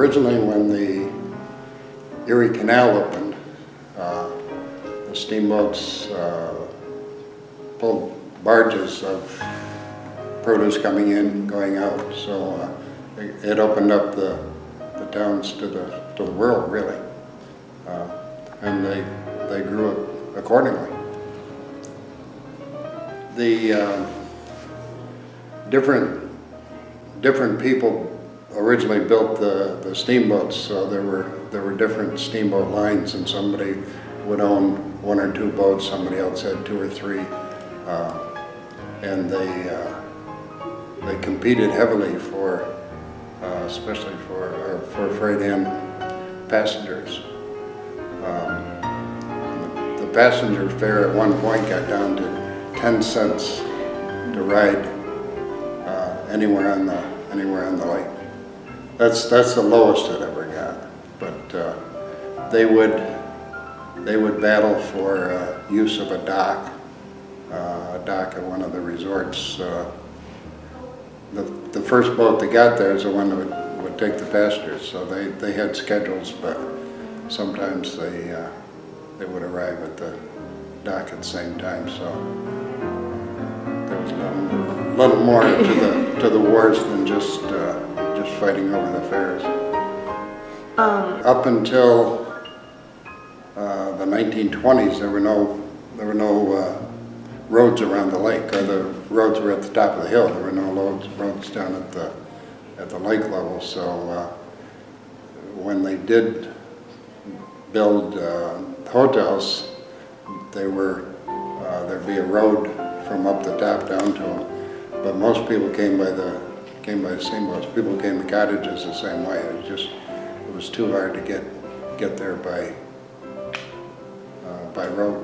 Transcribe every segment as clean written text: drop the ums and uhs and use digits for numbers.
Originally, when the Erie Canal opened, the steamboats pulled barges of produce coming in, going out. So it opened up the towns to the world, really, and they grew accordingly. The different people originally built the steamboats, so there were different steamboat lines, and somebody would own one or two boats, somebody else had two or three, and they competed heavily for, especially for freight and passengers. The passenger fare at one point got down to 10 cents to ride anywhere on the lake. That's the lowest it ever got. But they would battle for use of a dock at one of the resorts. The first boat that got there is the one that would take the passengers. So they had schedules, but sometimes they would arrive at the dock at the same time. So there was a little more to the wars than just fighting over the fares. Up until the 1920s, there were no roads around the lake, or the roads were at the top of the hill. There were no roads down at the lake level. So when they did build hotels, there'd be a road from up the top down to them. But most people came by the steamboats. People came to cottages the same way. It was too hard to get there by road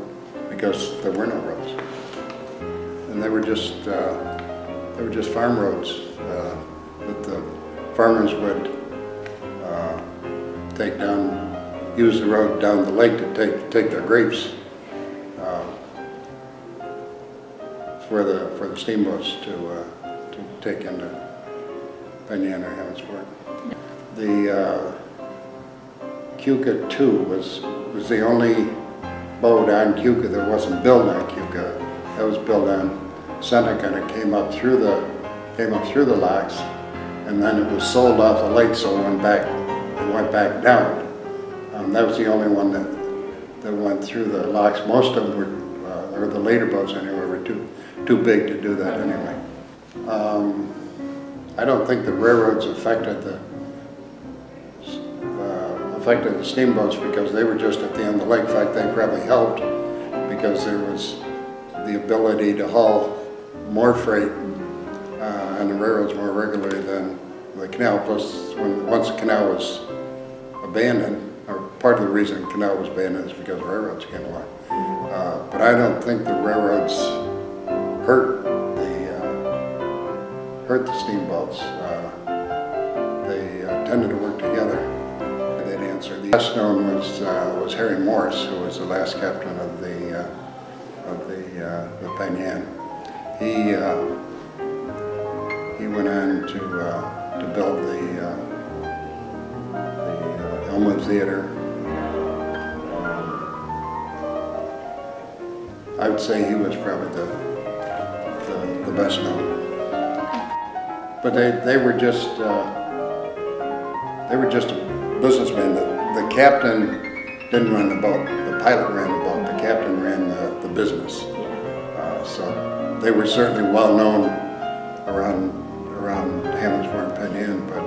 because there were no roads, and they were just farm roads that the farmers would use the road down the lake to take their grapes for the steamboats to take into Penn or Hammondsport. The Keuka 2 was the only boat on Keuka that wasn't built on Keuka. That was built on Seneca, and it came up through the locks, and then it was sold off the lake, so it went back down. That was the only one that went through the locks. Most of them were, or the later boats anyway, were too big to do that anyway. I don't think the railroads affected the steamboats because they were just at the end of the lake. In fact, they probably helped because there was the ability to haul more freight on the railroads more regularly than the canal. Plus, once the canal was abandoned, or part of the reason the canal was abandoned is because railroads came along. But I don't think the railroads hurt the steamboats. They tended to work together. They'd answer. The best known was Harry Morris, who was the last captain of the Penn Yan. He went on to build the Elmwood Theater. I would say he was probably the best known. But they were just businessmen. The captain didn't run the boat. The pilot ran the boat. The captain ran the business. So they were certainly well known around Hammondsport and Penn Yan, but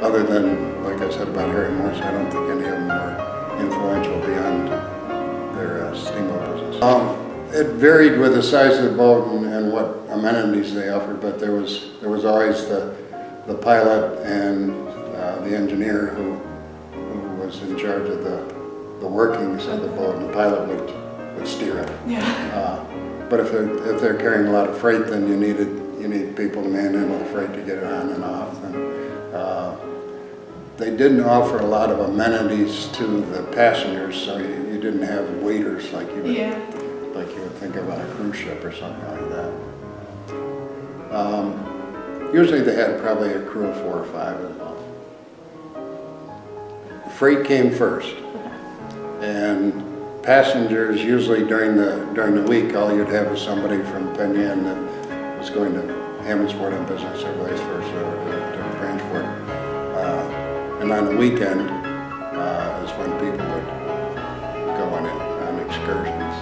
other than, like I said about Harry Morris, I don't think any of them were influential beyond their steamboat business. It varied with the size of the boat and what amenities they offered, but there was always the pilot and the engineer who was in charge of the workings of the boat, and the pilot would steer it. Yeah. But if they're carrying a lot of freight, then you need people to manhandle the freight to get it on and off. And they didn't offer a lot of amenities to the passengers, so you didn't have waiters like you would think of on a cruise ship or something like that. usually they had probably a crew of 4 or 5 as well. Freight came first, and passengers usually during the week, all you'd have was somebody from Penn Yan that was going to Hammondsport on business or vice versa, or to Branchford. And on the weekend is when people would go on excursions.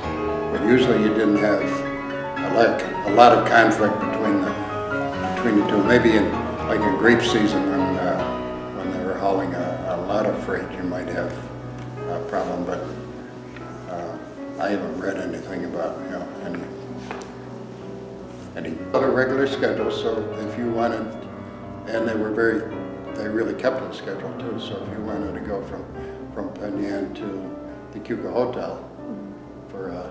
But usually you didn't have a lot of conflict between the two. Maybe in grape season when they were hauling a lot of freight, you might have a problem. But I haven't read anything about any other regular schedule. So if you wanted, and they really kept the schedule too. So if you wanted to go from Penn Yan to the Keuka Hotel for a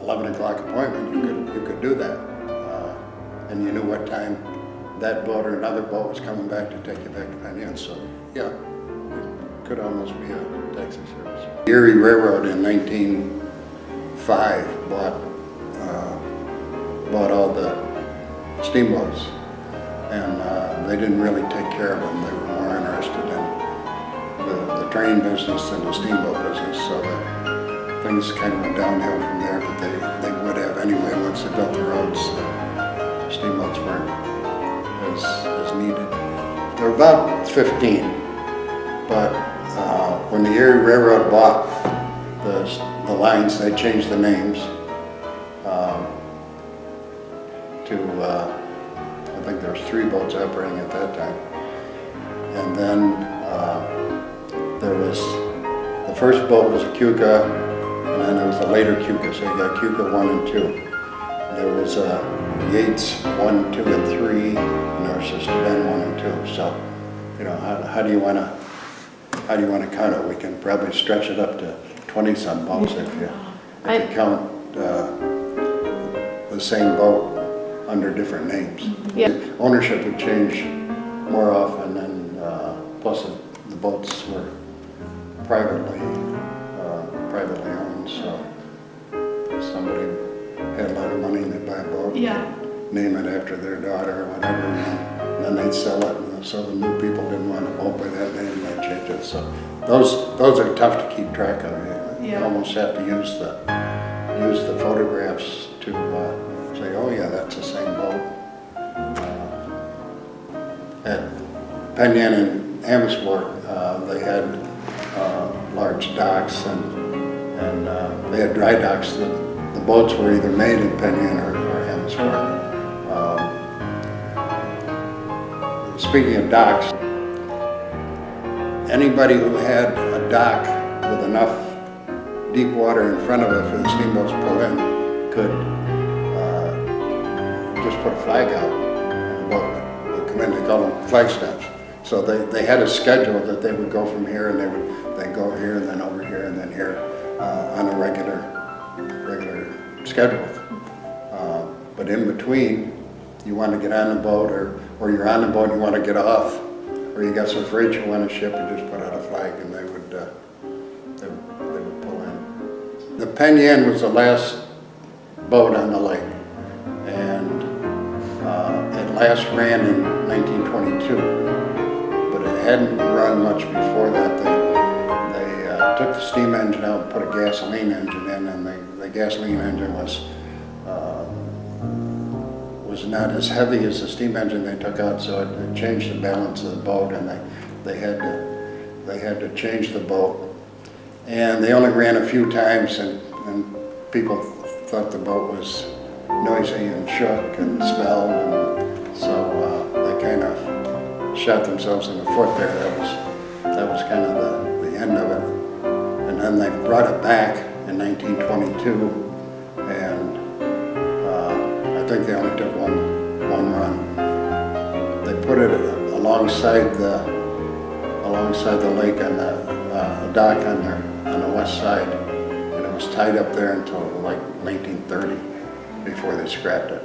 11 o'clock appointment, you could do that, and you knew what time that boat or another boat was coming back to take you back to Penn Yan. So yeah, it could almost be a taxi service. The Erie Railroad in 1905 bought all the steamboats, and they didn't really take care of them. They were more interested in the train business than the steamboat business, so things kind of went downhill from there, but they would have anyway once they built the roads. Steamboats weren't as needed. There were about 15, but when the Erie Railroad bought the lines, they changed the names to, I think there was 3 boats operating at that time. And then there was, the first boat was a Keuka, and then there was a later Keuka, so you got Keuka 1 and 2. There was Yates 1, 2, and 3, and there was just Ben 1 and 2. So, how do you want to count it? We can probably stretch it up to 20-some boats if you count the same boat under different names. Yeah. Ownership would change more often, and plus the boats were privately owned, so if somebody had a lot of money and they'd buy a boat, name it after their daughter or whatever, and then they'd sell it, and so the new people didn't want a boat by that name, and they'd change it. So those are tough to keep track of. You almost have to use the photographs to say, oh yeah, that's the same boat. At Penn Yan and Hammondsport, they had large docks, and they had dry docks. The boats were either made in Penn Yan or Hammondsport. Speaking of docks, anybody who had a dock with enough deep water in front of it for the steamboats to pull in could just put a flag out, and the boat would come in. They call them flag steps. So they had a schedule that they would go from here, and they'd go here, and then over here, and then here on a regular schedule. But in between, you want to get on the boat, or you're on the boat and you want to get off, or you got some freight you want to ship, you just put out a flag, and they would pull in. The Penn Yan was the last boat on the lake, and it last ran in 1922, but it hadn't run much before that. They took the steam engine out and put a gasoline engine in, and the gasoline engine was not as heavy as the steam engine they took out, so it changed the balance of the boat, and they had to change the boat. And they only ran a few times, and people thought the boat was noisy and shook and smelled, and so they kind of shot themselves in the foot there. That was kind of the end of it. And then they brought it back in 1922, and I think they only took one run. They put it alongside the lake on the dock on the west side, and it was tied up there until like 1930 before they scrapped it.